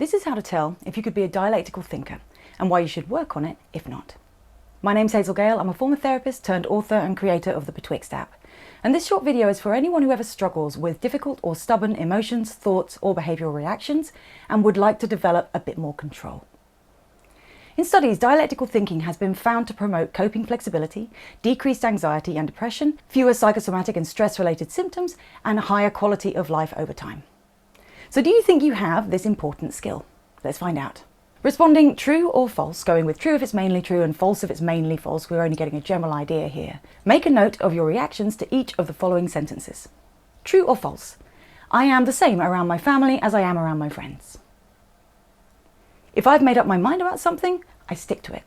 This is how to tell if you could be a dialectical thinker and why you should work on it if not. My name's Hazel Gale. I'm a former therapist turned author and creator of the Betwixt app. And this short video is for anyone who ever struggles with difficult or stubborn emotions, thoughts or behavioural reactions and would like to develop a bit more control. In studies, dialectical thinking has been found to promote coping flexibility, decreased anxiety and depression, fewer psychosomatic and stress-related symptoms, and a higher quality of life over time. So do you think you have this important skill? Let's find out. Responding true or false, going with true if it's mainly true and false if it's mainly false, we're only getting a general idea here. Make a note of your reactions to each of the following sentences. True or false? I am the same around my family as I am around my friends. If I've made up my mind about something, I stick to it.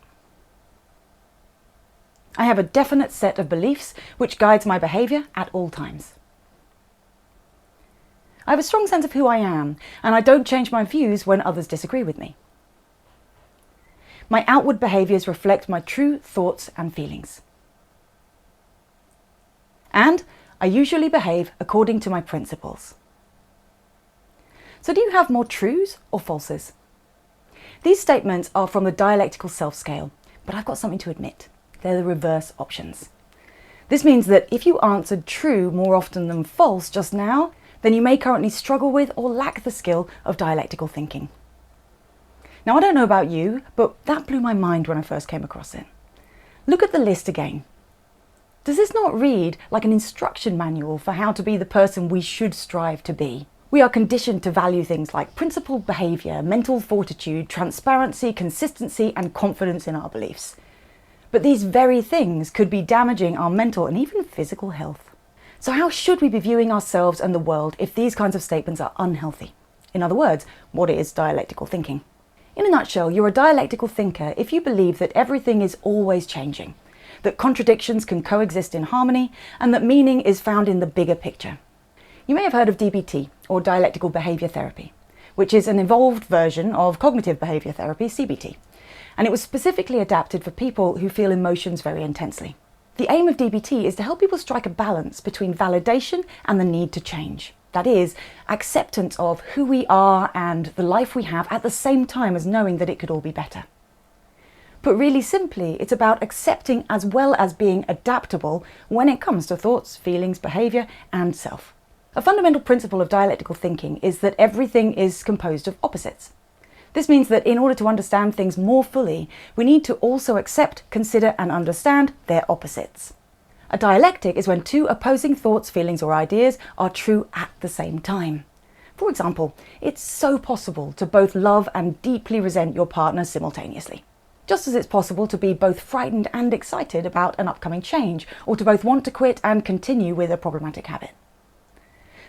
I have a definite set of beliefs which guides my behaviour at all times. I have a strong sense of who I am, and I don't change my views when others disagree with me. My outward behaviours reflect my true thoughts and feelings. And I usually behave according to my principles. So do you have more trues or falses? These statements are from the dialectical self scale, but I've got something to admit. They're the reverse options. This means that if you answered true more often than false just now, then you may currently struggle with or lack the skill of dialectical thinking. Now, I don't know about you, but that blew my mind when I first came across it. Look at the list again. Does this not read like an instruction manual for how to be the person we should strive to be? We are conditioned to value things like principled behaviour, mental fortitude, transparency, consistency, and confidence in our beliefs. But these very things could be damaging our mental and even physical health. So how should we be viewing ourselves and the world if these kinds of statements are unhealthy? In other words, what is dialectical thinking? In a nutshell, you're a dialectical thinker if you believe that everything is always changing, that contradictions can coexist in harmony, and that meaning is found in the bigger picture. You may have heard of DBT, or dialectical behaviour therapy, which is an evolved version of cognitive behaviour therapy, CBT, and it was specifically adapted for people who feel emotions very intensely. The aim of DBT is to help people strike a balance between validation and the need to change. That is, acceptance of who we are and the life we have at the same time as knowing that it could all be better. But really simply, it's about accepting as well as being adaptable when it comes to thoughts, feelings, behaviour and self. A fundamental principle of dialectical thinking is that everything is composed of opposites. This means that in order to understand things more fully, we need to also accept, consider and understand their opposites. A dialectic is when two opposing thoughts, feelings or ideas are true at the same time. For example, it's so possible to both love and deeply resent your partner simultaneously. Just as it's possible to be both frightened and excited about an upcoming change, or to both want to quit and continue with a problematic habit.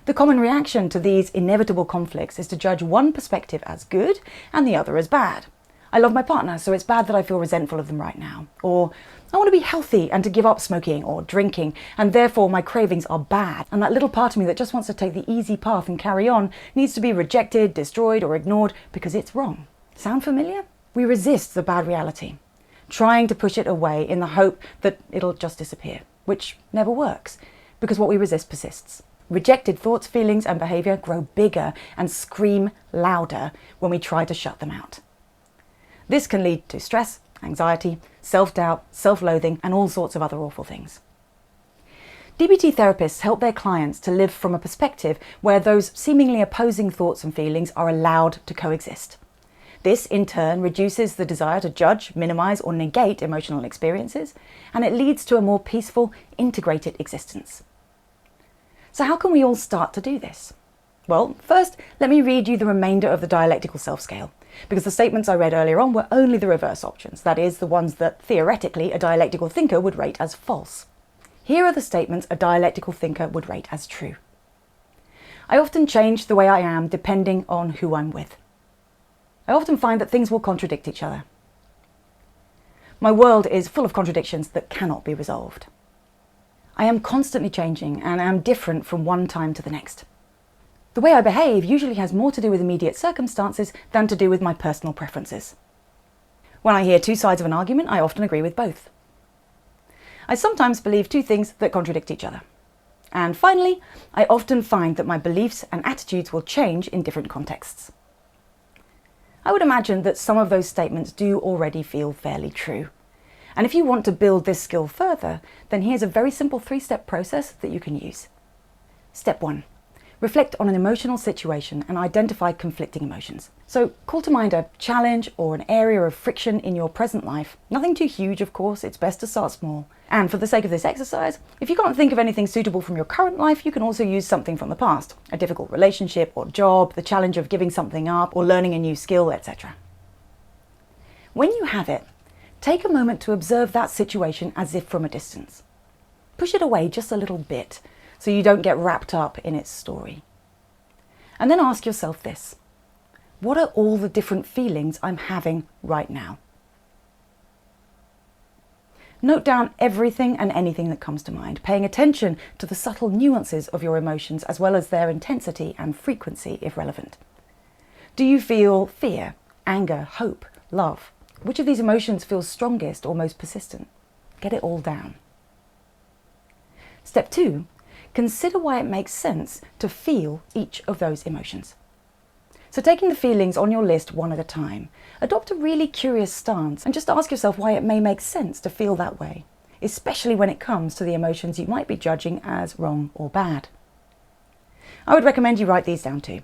The common reaction to these inevitable conflicts is to judge one perspective as good and the other as bad. I love my partner, so it's bad that I feel resentful of them right now. Or, I want to be healthy and to give up smoking or drinking, and therefore my cravings are bad, and that little part of me that just wants to take the easy path and carry on needs to be rejected, destroyed or ignored because it's wrong. Sound familiar? We resist the bad reality, trying to push it away in the hope that it'll just disappear, which never works, because what we resist persists. Rejected thoughts, feelings and behaviour grow bigger and scream louder when we try to shut them out. This can lead to stress, anxiety, self-doubt, self-loathing and all sorts of other awful things. DBT therapists help their clients to live from a perspective where those seemingly opposing thoughts and feelings are allowed to coexist. This in turn reduces the desire to judge, minimise or negate emotional experiences, and it leads to a more peaceful, integrated existence. So how can we all start to do this? Well, first, let me read you the remainder of the dialectical self-scale, because the statements I read earlier on were only the reverse options, that is, the ones that theoretically a dialectical thinker would rate as false. Here are the statements a dialectical thinker would rate as true. I often change the way I am depending on who I'm with. I often find that things will contradict each other. My world is full of contradictions that cannot be resolved. I am constantly changing and am different from one time to the next. The way I behave usually has more to do with immediate circumstances than to do with my personal preferences. When I hear two sides of an argument, I often agree with both. I sometimes believe two things that contradict each other. And finally, I often find that my beliefs and attitudes will change in different contexts. I would imagine that some of those statements do already feel fairly true. And if you want to build this skill further, then here's a very simple 3-step process that you can use. Step 1. Reflect on an emotional situation and identify conflicting emotions. So call to mind a challenge or an area of friction in your present life. Nothing too huge, of course, it's best to start small. And for the sake of this exercise, if you can't think of anything suitable from your current life, you can also use something from the past. A difficult relationship or job, the challenge of giving something up or learning a new skill, etc. When you have it, take a moment to observe that situation as if from a distance. Push it away just a little bit, so you don't get wrapped up in its story. And then ask yourself this: what are all the different feelings I'm having right now? Note down everything and anything that comes to mind, paying attention to the subtle nuances of your emotions as well as their intensity and frequency if relevant. Do you feel fear, anger, hope, love? Which of these emotions feels strongest or most persistent? Get it all down. Step 2. Consider why it makes sense to feel each of those emotions. So taking the feelings on your list one at a time, adopt a really curious stance and just ask yourself why it may make sense to feel that way, especially when it comes to the emotions you might be judging as wrong or bad. I would recommend you write these down too.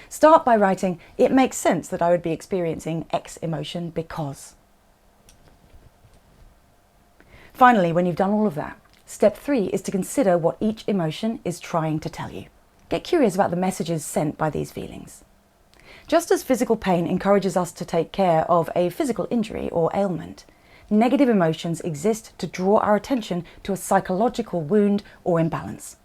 Start by writing, it makes sense that I would be experiencing X emotion because. Finally, when you've done all of that, step 3 is to consider what each emotion is trying to tell you. Get curious about the messages sent by these feelings. Just as physical pain encourages us to take care of a physical injury or ailment, negative emotions exist to draw our attention to a psychological wound or imbalance.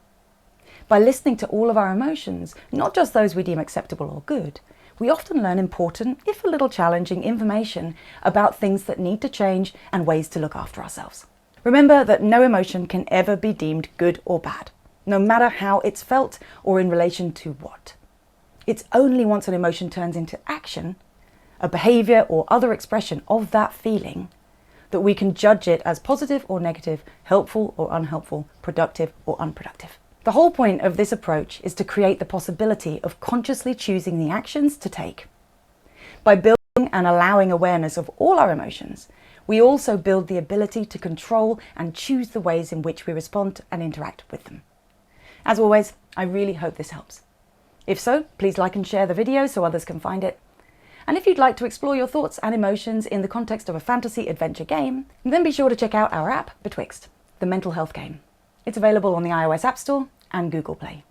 By listening to all of our emotions, not just those we deem acceptable or good, we often learn important, if a little challenging, information about things that need to change and ways to look after ourselves. Remember that no emotion can ever be deemed good or bad, no matter how it's felt or in relation to what. It's only once an emotion turns into action, a behavior or other expression of that feeling, that we can judge it as positive or negative, helpful or unhelpful, productive or unproductive. The whole point of this approach is to create the possibility of consciously choosing the actions to take. By building and allowing awareness of all our emotions, we also build the ability to control and choose the ways in which we respond and interact with them. As always, I really hope this helps. If so, please like and share the video so others can find it. And if you'd like to explore your thoughts and emotions in the context of a fantasy adventure game, then be sure to check out our app, Betwixt, the mental health game. It's available on the iOS App Store and Google Play.